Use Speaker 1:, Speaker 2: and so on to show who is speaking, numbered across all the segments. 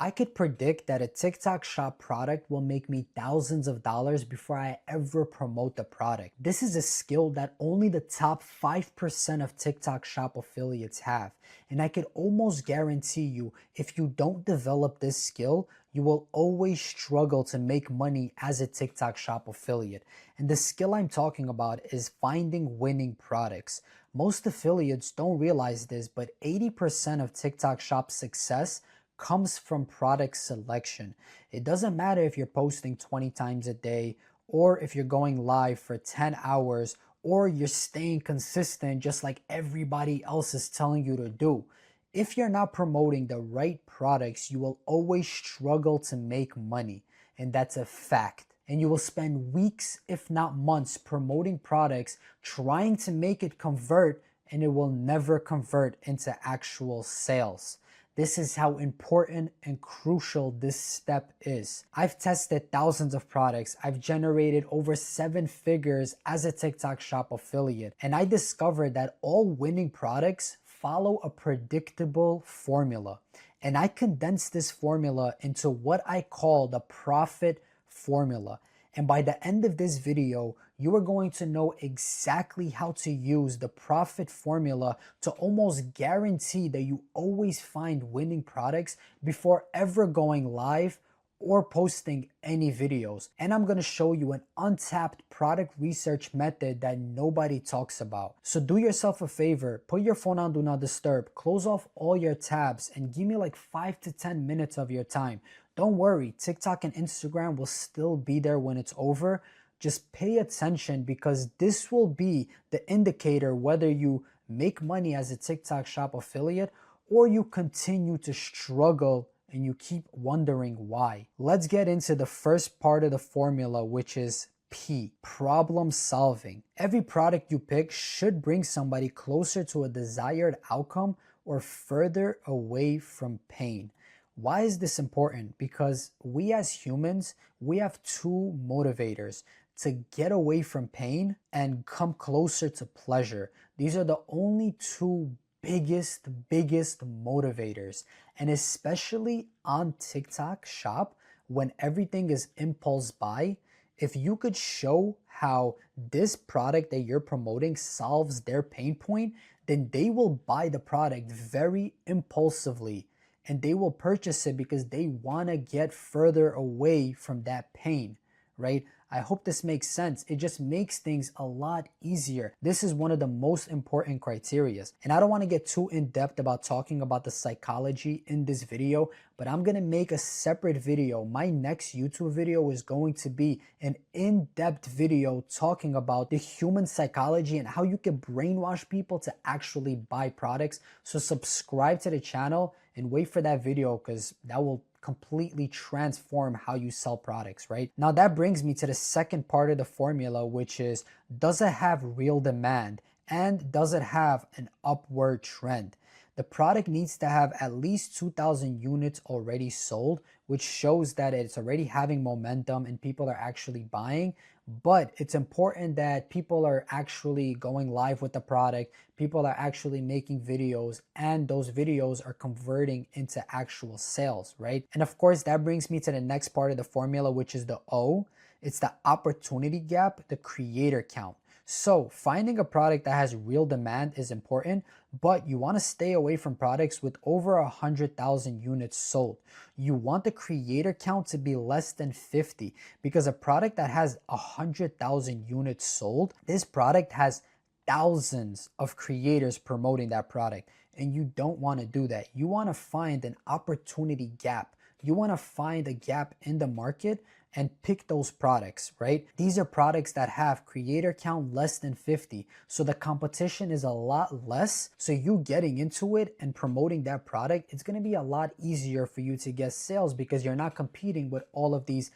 Speaker 1: I could predict that a TikTok shop product will make me thousands of dollars before I ever promote the product. This is a skill that only the top 5% of TikTok shop affiliates have. And I could almost guarantee you, if you don't develop this skill, you will always struggle to make money as a TikTok shop affiliate. And the skill I'm talking about is finding winning products. Most affiliates don't realize this, but 80% of TikTok shop success comes from product selection. It doesn't matter if you're posting 20 times a day, or if you're going live for 10 hours, or you're staying consistent just like everybody else is telling you to do. If you're not promoting the right products, you will always struggle to make money. And that's a fact. And you will spend weeks, if not months, promoting products, trying to make it convert, and it will never convert into actual sales. This is how important and crucial this step is. I've tested thousands of products. I've generated over 7 figures as a TikTok shop affiliate. And I discovered that all winning products follow a predictable formula. And I condensed this formula into what I call the profit formula. And by the end of this video, you are going to know exactly how to use the profit formula to almost guarantee that you always find winning products before ever going live or posting any videos. And I'm going to show you an untapped product research method that nobody talks about. So do yourself a favor, put your phone on do not disturb, close off all your tabs, and give me like 5 to 10 minutes of your time. Don't worry, TikTok and Instagram will still be there when it's over. Just pay attention, because this will be the indicator whether you make money as a TikTok shop affiliate or you continue to struggle and you keep wondering why. Let's get into the first part of the formula, which is P, problem solving. Every product you pick should bring somebody closer to a desired outcome or further away from pain. Why is this important? Because we as humans, we have two motivators: to get away from pain and come closer to pleasure. These are the only two biggest motivators. And especially on TikTok shop, when everything is impulse buy, if you could show how this product that you're promoting solves their pain point, then they will buy the product very impulsively. And they will purchase it because they want to get further away from that pain, right? I hope this makes sense. It just makes things a lot easier. This is one of the most important criteria. And I don't want to get too in depth about talking about the psychology in this video, but I'm going to make a separate video. My next YouTube video is going to be an in-depth video talking about the human psychology and how you can brainwash people to actually buy products. So subscribe to the channel and wait for that video, because that will completely transform how you sell products, right? Now that brings me to the second part of the formula, which is, does it have real demand and does it have an upward trend? The product needs to have at least 2,000 units already sold, which shows that it's already having momentum and people are actually buying. But it's important that people are actually going live with the product, people are actually making videos, and those videos are converting into actual sales, right? And of course, that brings me to the next part of the formula, which is the O. It's the opportunity gap, the creator count. So finding a product that has real demand is important, but you want to stay away from products with over 100,000 units sold. You want the creator count to be less than 50, because a product that has 100,000 units sold, this product has thousands of creators promoting that product, and you don't want to do that. You want to find an opportunity gap. You want to find a gap in the market and pick those products, right? These are products that have creator count less than 50. So the competition is a lot less. So you getting into it and promoting that product, it's going to be a lot easier for you to get sales, because you're not competing with all of these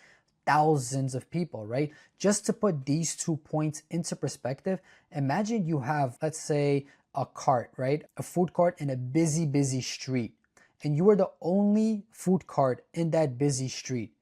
Speaker 1: thousands of people, right? Just to put these 2 points into perspective, imagine you have, let's say, a cart, right? A food cart in a busy street, and you are the only food cart in that busy street.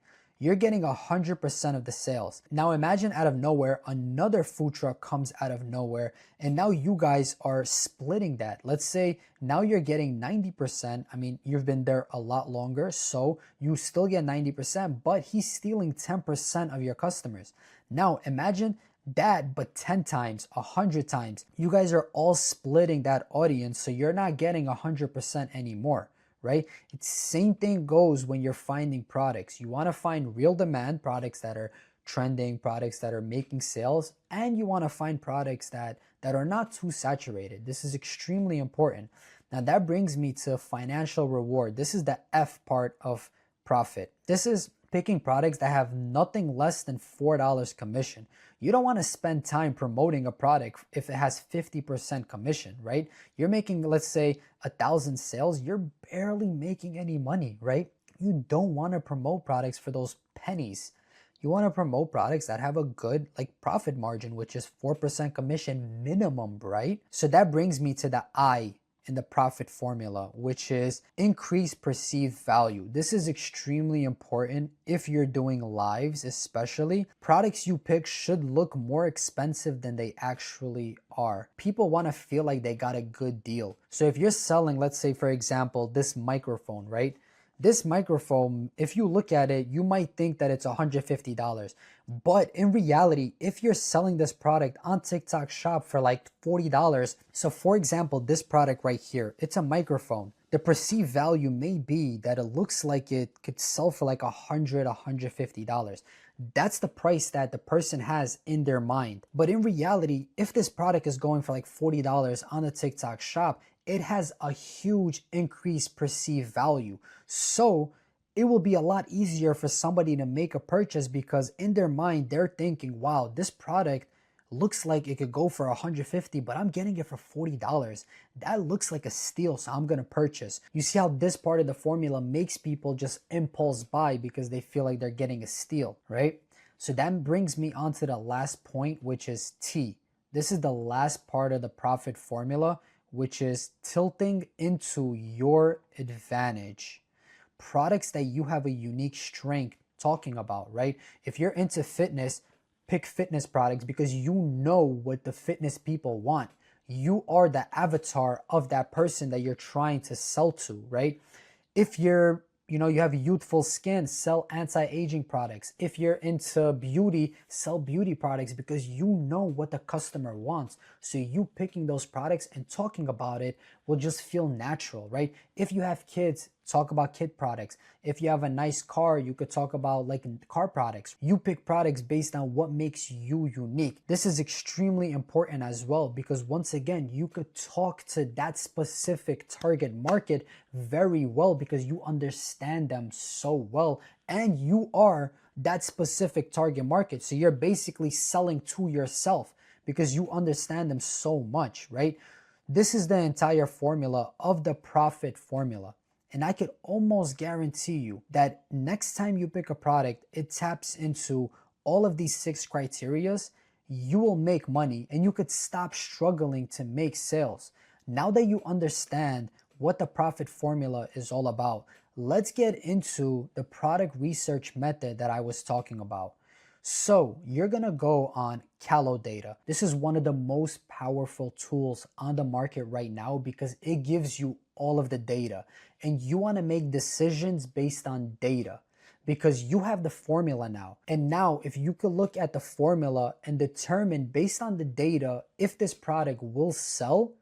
Speaker 1: you're getting 100% of the sales. Now imagine out of nowhere, another food truck comes out of nowhere, and now you guys are splitting that. Let's say now you're getting 90%. I mean, you've been there a lot longer, so you still get 90%, but he's stealing 10% of your customers. Now imagine that, but 10 times, 100 times. You guys are all splitting that audience, so you're not getting 100% anymore, right? It's same thing goes when you're finding products. You want to find real demand, products that are trending, products that are making sales, and you want to find products that are not too saturated. This is extremely important. Now that brings me to financial reward. This is the F part of profit. This is picking products that have nothing less than $4 commission. You don't want to spend time promoting a product if it has 50% commission, right? You're making, let's say, 1,000 sales, you're barely making any money, right? You don't want to promote products for those pennies. You want to promote products that have a good profit margin, which is 4% commission minimum, right? So that brings me to the I in the profit formula, which is increase perceived value. This is extremely important if you're doing lives, especially. Products you pick should look more expensive than they actually are. People want to feel like they got a good deal. So if you're selling, let's say for example, this microphone, right? This microphone, if you look at it, you might think that it's $150. But in reality, if you're selling this product on TikTok Shop for like $40, so for example, this product right here, it's a microphone. The perceived value may be that it looks like it could sell for like $100, $150. That's the price that the person has in their mind. But in reality, if this product is going for like $40 on the TikTok Shop, it has a huge increased perceived value. So it will be a lot easier for somebody to make a purchase because in their mind, they're thinking, wow, this product looks like it could go for $150, but I'm getting it for $40. That looks like a steal, so I'm gonna purchase. You see how this part of the formula makes people just impulse buy because they feel like they're getting a steal, right? So that brings me on to the last point, which is T. This is the last part of the profit formula, which is tilting into your advantage. Products that you have a unique strength talking about, right? If you're into fitness, pick fitness products because you know what the fitness people want. You are the avatar of that person that you're trying to sell to, right? If you're you have youthful skin, sell anti-aging products. If you're into beauty, sell beauty products because you know what the customer wants. So you picking those products and talking about it will just feel natural, right? If you have kids, talk about kid products. If you have a nice car, you could talk about car products. You pick products based on what makes you unique. This is extremely important as well because once again, you could talk to that specific target market very well because you understand them so well and you are that specific target market. So you're basically selling to yourself because you understand them so much, right? This is the entire formula of the profit formula. And I could almost guarantee you that next time you pick a product, it taps into all of these 6 criterias, you will make money and you could stop struggling to make sales. Now that you understand what the profit formula is all about, let's get into the product research method that I was talking about. So you're gonna go on CaloData. This is one of the most powerful tools on the market right now because it gives you all of the data and you wanna make decisions based on data because you have the formula now. And now if you could look at the formula and determine based on the data if this product will sell,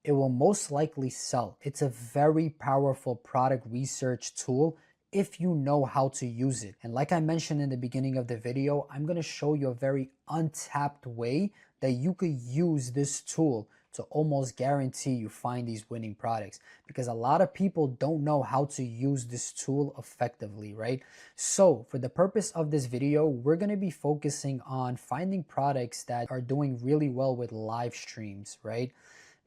Speaker 1: it will most likely sell. It's a very powerful product research tool if you know how to use it. And like I mentioned in the beginning of the video, I'm gonna show you a very untapped way that you could use this tool to almost guarantee you find these winning products because a lot of people don't know how to use this tool effectively, right? So for the purpose of this video, we're gonna be focusing on finding products that are doing really well with live streams, right?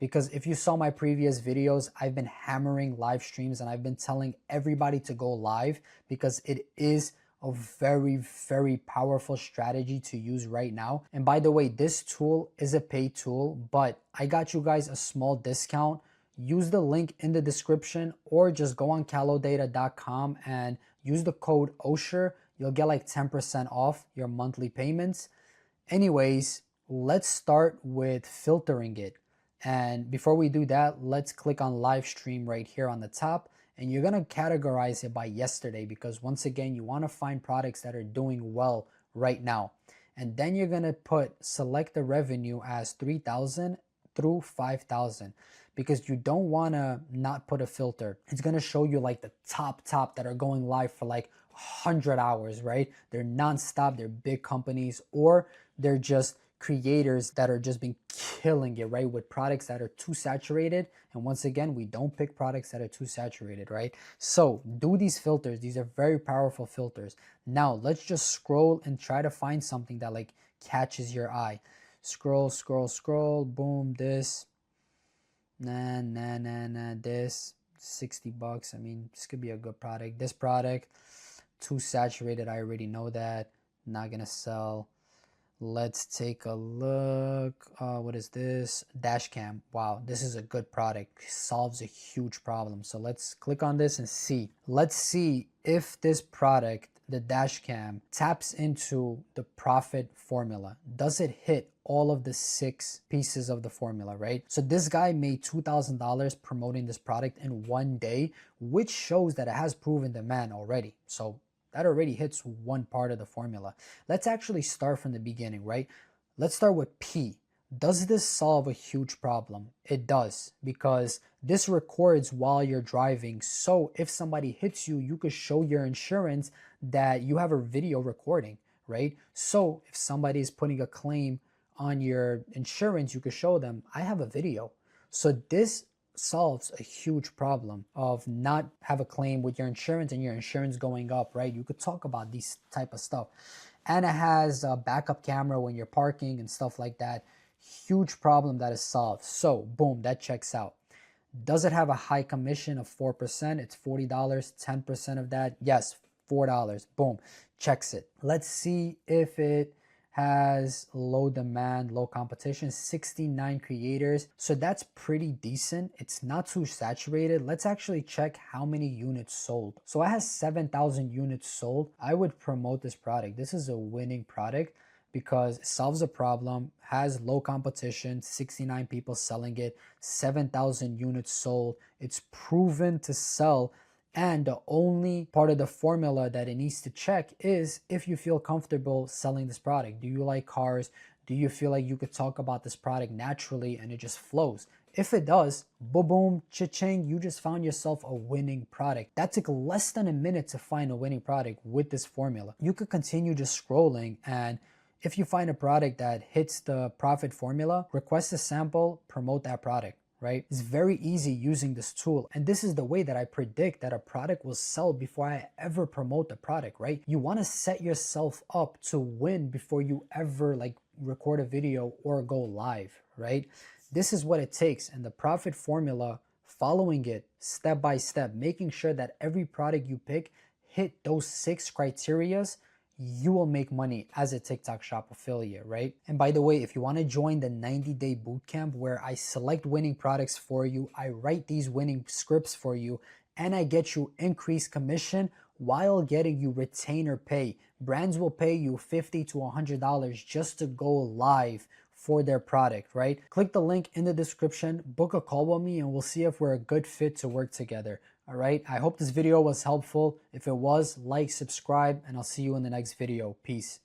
Speaker 1: Because if you saw my previous videos, I've been hammering live streams and I've been telling everybody to go live because it is a very, very powerful strategy to use right now. And by the way, this tool is a paid tool, but I got you guys a small discount. Use the link in the description or just go on calodata.com and use the code OSHER. you'll get like 10% off your monthly payments. Anyways, let's start with filtering it. And before we do that, let's click on live stream right here on the top. And you're going to categorize it by yesterday, because once again, you want to find products that are doing well right now. And then you're going to select the revenue as 3,000 through 5,000, because you don't want to not put a filter. It's going to show you like the top that are going live for like 100 hours, right? They're nonstop, they're big companies, or they're just creators that are just been killing it, right? With products that are too saturated. And once again, we don't pick products that are too saturated, right? So do these filters. These are very powerful filters. Now let's just scroll and try to find something that like catches your eye. Scroll, boom, this, this, $60. I mean, this could be a good product. This product, too saturated, I already know that, not gonna sell. Let's take a look. What is this? Dashcam. Wow, this is a good product. Solves a huge problem. So let's click on this and see. Let's see if this product, the Dashcam, taps into the profit formula. Does it hit all of the 6 pieces of the formula, right? So this guy made $2,000 promoting this product in one day, which shows that it has proven demand already. So that already hits one part of the formula. Let's actually start from the beginning, right? Let's start with P. Does this solve a huge problem? It does, because this records while you're driving. So if somebody hits you, you could show your insurance that you have a video recording, right? So if somebody is putting a claim on your insurance, you could show them, I have a video. So this solves a huge problem of not have a claim with your insurance and your insurance going up, right? You could talk about these type of stuff. And it has a backup camera when you're parking and stuff like that. Huge problem that is solved. So boom, that checks out. Does it have a high commission of 4%? It's $40, 10% of that. Yes, $4. Boom, checks it. Let's see if it has low demand, low competition, 69 creators. So that's pretty decent. It's not too saturated. Let's actually check how many units sold. So it has 7,000 units sold. I would promote this product. This is a winning product because it solves a problem, has low competition, 69 people selling it, 7,000 units sold. It's proven to sell. And the only part of the formula that it needs to check is if you feel comfortable selling this product. Do you like cars? Do you feel like you could talk about this product naturally and it just flows? If it does, boom, boom, cha-ching, you just found yourself a winning product. That took less than a minute to find a winning product with this formula. You could continue just scrolling, and if you find a product that hits the profit formula, request a sample, promote that product. Right? It's very easy using this tool. And this is the way that I predict that a product will sell before I ever promote the product, right? You want to set yourself up to win before you ever like record a video or go live, right? This is what it takes. And the profit formula, following it step by step, making sure that every product you pick hit those 6 criterias, you will make money as a TikTok Shop affiliate, right? And by the way, if you want to join the 90-day bootcamp where I select winning products for you, I write these winning scripts for you, and I get you increased commission while getting you retainer pay. Brands will pay you $50 to $100 just to go live for their product, right? Click the link in the description, book a call with me, and we'll see if we're a good fit to work together. All right, I hope this video was helpful. If it was, like, subscribe, and I'll see you in the next video. Peace.